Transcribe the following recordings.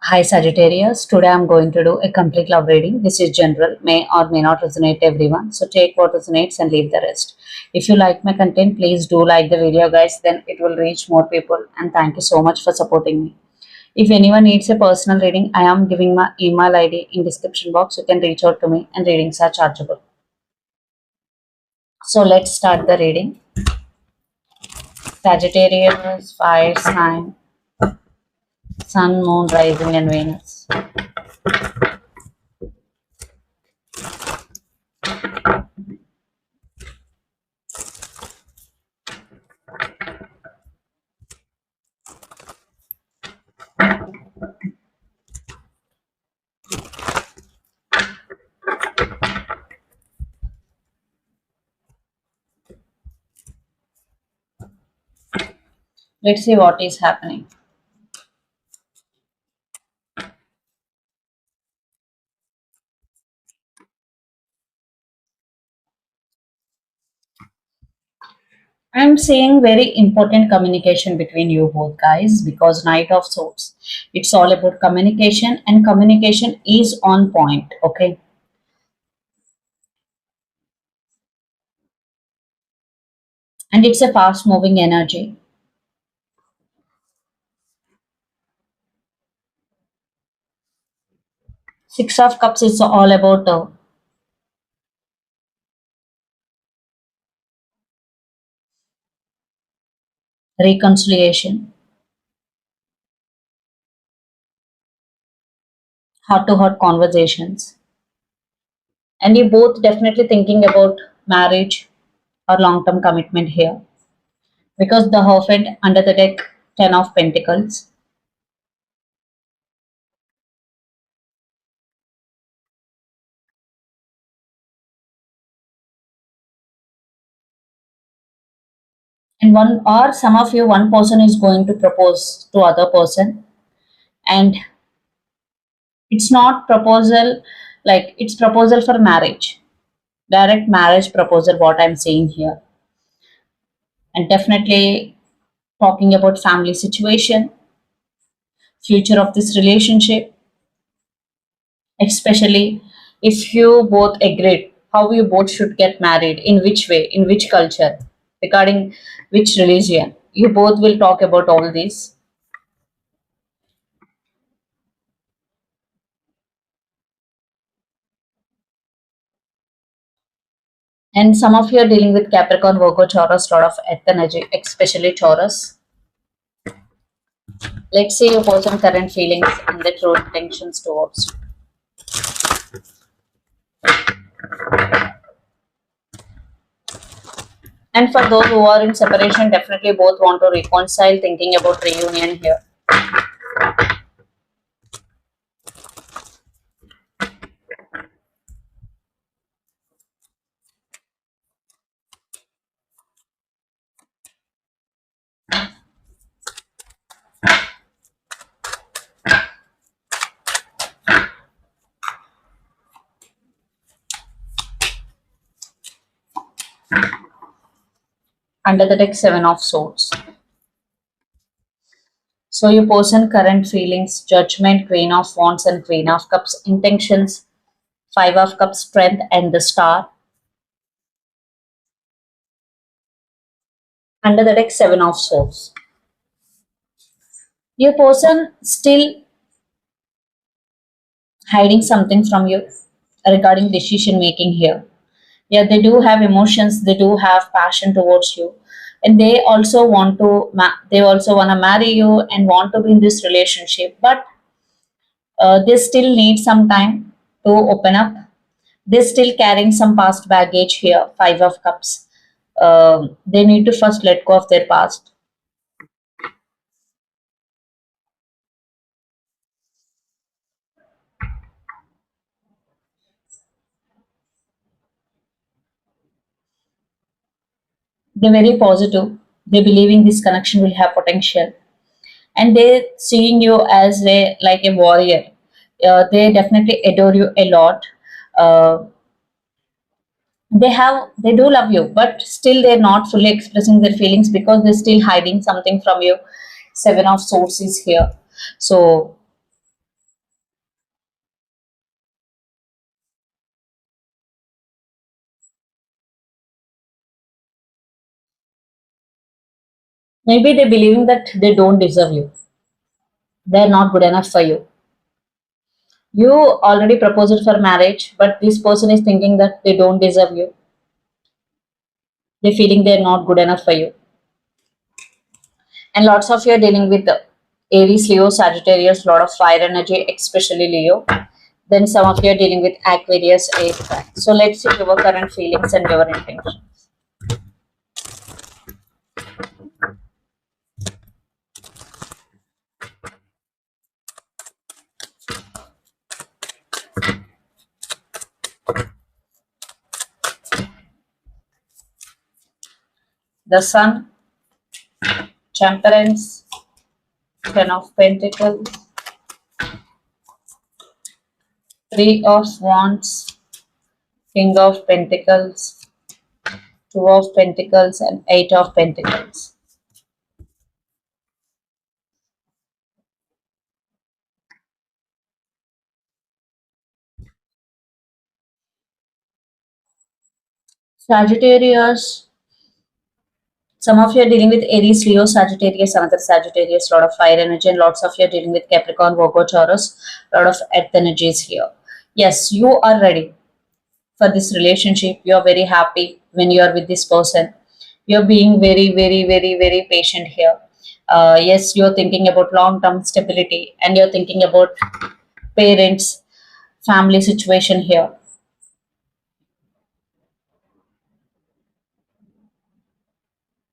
Hi Sagittarius, today I'm going to do a complete love reading. This is general, may or may not resonate everyone. So take what resonates and leave the rest. If you like my content, please do like the video guys, then it will reach more people, and thank you so much for supporting me. If anyone needs a personal reading, I am giving my email ID in description box. You can reach out to me and readings are chargeable. So let's start the reading. Sagittarius, fire sign, sun, moon, rising and Venus. Let's see what is happening. I'm seeing very important communication between you both guys because Knight of Swords. It's all about communication and communication is on point. Okay. And it's a fast moving energy. Six of Cups is all about reconciliation, heart to heart conversations. And you both definitely thinking about marriage or long term commitment here because the Hierophant under the deck, 10 of Pentacles. And one or some of you, one person is going to propose to other person, and it's not proposal like it's proposal for marriage, direct marriage proposal, what I'm saying here. And definitely talking about family situation, future of this relationship, especially if you both agreed how you both should get married, in which way, in which culture, regarding which religion. You both will talk about all this. And some of you are dealing with Capricorn, Virgo, Taurus, lot of earth energy, especially Taurus. Let's see your person current feelings and the true intentions towards you. And for those who are in separation, definitely both want to reconcile, thinking about reunion here. Under the deck, 7 of Swords. So your person current feelings, judgment, Queen of Wands and Queen of Cups, intentions, 5 of Cups, strength and the Star. Under the deck, 7 of Swords. Your person still hiding something from you regarding decision making here. Yeah, they do have emotions, they do have passion towards you, and they also want to they also want to marry you and want to be in this relationship, but they still need some time to open up. They're still carrying some past baggage here, 5 of Cups. They need to first let go of their past. They're very positive. They believe in this connection will have potential, and they seeing you as a like a warrior. They definitely adore you a lot. Uh, they do love you, but still they're not fully expressing their feelings because they're still hiding something from you. 7 of Swords is here. So Maybe they believing that they don't deserve you. They're not good enough for you. You already proposed for marriage, but this person is thinking that they don't deserve you. They're feeling they're not good enough for you. And lots of you are dealing with the Aries, Leo, Sagittarius, lot of fire energy, especially Leo. Then some of you are dealing with Aquarius, Air sign. So let's see your current feelings and your intentions. The Sun, Temperance, Ten of Pentacles, Three of Wands, King of Pentacles, Two of Pentacles, and Eight of Pentacles. Sagittarius, some of you are dealing with Aries, Leo, Sagittarius, another Sagittarius, lot of fire energy, and lots of you are dealing with Capricorn, Virgo, Taurus, lot of earth energies here. Yes, you are ready for this relationship. You are very happy when you are with this person. You're being very, very, very, very patient here. Yes, you're thinking about long term stability and you're thinking about parents, family situation here.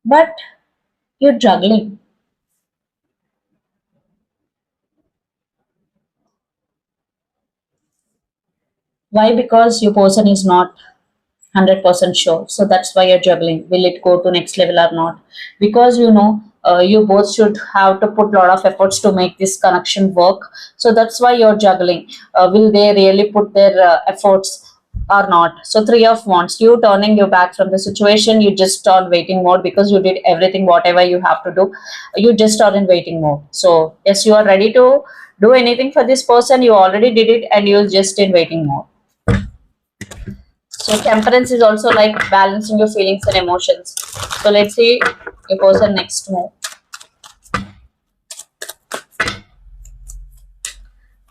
But you're juggling. Why? Because your person is not 100% sure. So that's why you're juggling. Will it go to next level or not? Because you both should have to put a lot of efforts to make this connection work. So that's why you're juggling. Will they really put their efforts or not? So Three of Wands, you turning your back from the situation, you just on waiting mode because you did everything, whatever you have to do. You just are in waiting mode. So yes, you are ready to do anything for this person. You already did it and you're just in waiting mode. So temperance is also like balancing your feelings and emotions. So let's see your person next move.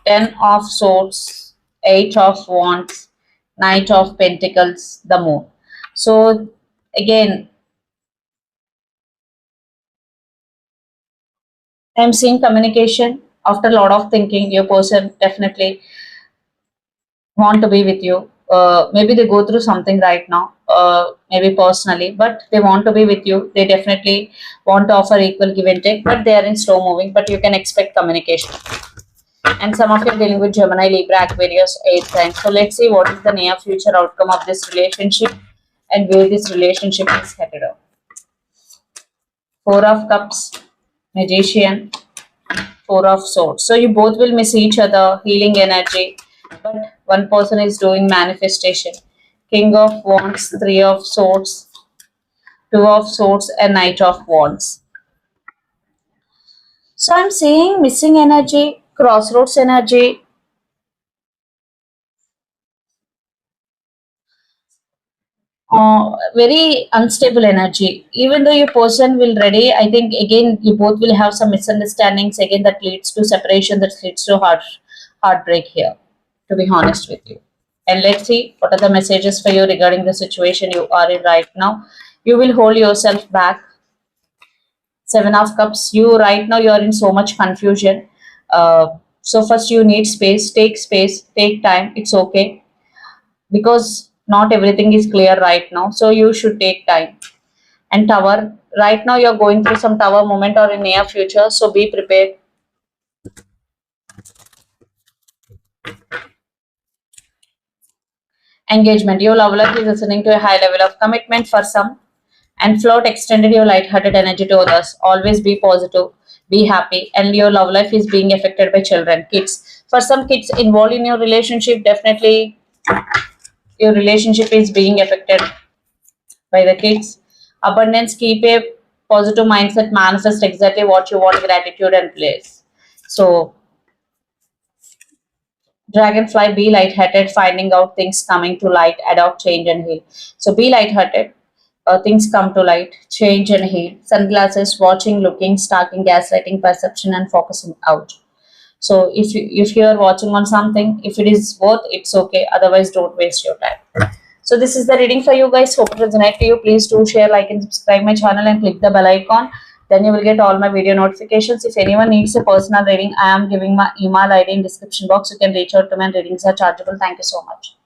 Ten of Swords, Eight of Wands, Knight of Pentacles, the Moon. So again, I'm seeing communication. After a lot of thinking, your person definitely want to be with you. Maybe they go through something right now, maybe personally, but they want to be with you. They definitely want to offer equal give and take, but they are in slow moving. But you can expect communication. And some of you are dealing with Gemini, Libra, Aquarius, 8th sign. So let's see what is the near future outcome of this relationship and where this relationship is headed up. Four of Cups, Magician, Four of Swords. So you both will miss each other, healing energy, but one person is doing manifestation. King of Wands, Three of Swords, Two of Swords, and Knight of Wands. So I'm seeing missing energy, crossroads energy, very unstable energy. Even though your person will ready, I think again you both will have some misunderstandings. Again, that leads to separation. That leads to heartbreak here. To be honest with you, and let's see what are the messages for you regarding the situation you are in right now. You will hold yourself back. Seven of Cups. You right now you are in so much confusion. So first you need space. Take space. Take time. It's okay because not everything is clear right now. So you should take time. And Tower, right now you're going through some Tower moment or in near future, so be prepared. Engagement, your love life is listening to a high level of commitment for some, and float extended your light-hearted energy to others. Always be positive, be happy, and your love life is being affected by children, kids. For some kids involved in your relationship, definitely your relationship is being affected by the kids. Abundance, keep a positive mindset, manifest exactly what you want, gratitude and place. So Dragonfly, be lighthearted, finding out things coming to light, adopt, change, and heal. So be lighthearted. things come to light, change and heal. Sunglasses, watching, looking, stalking, gaslighting, perception, and focusing out. So if you are watching on something, if it is worth, it's okay. Otherwise, don't waste your time. So this is the reading for you guys. Hope it resonate to you. Please do share, like, and subscribe my channel and click the bell icon. Then you will get all my video notifications. If anyone needs a personal reading, I am giving my email ID in description box. You can reach out to me and readings are chargeable. Thank you so much.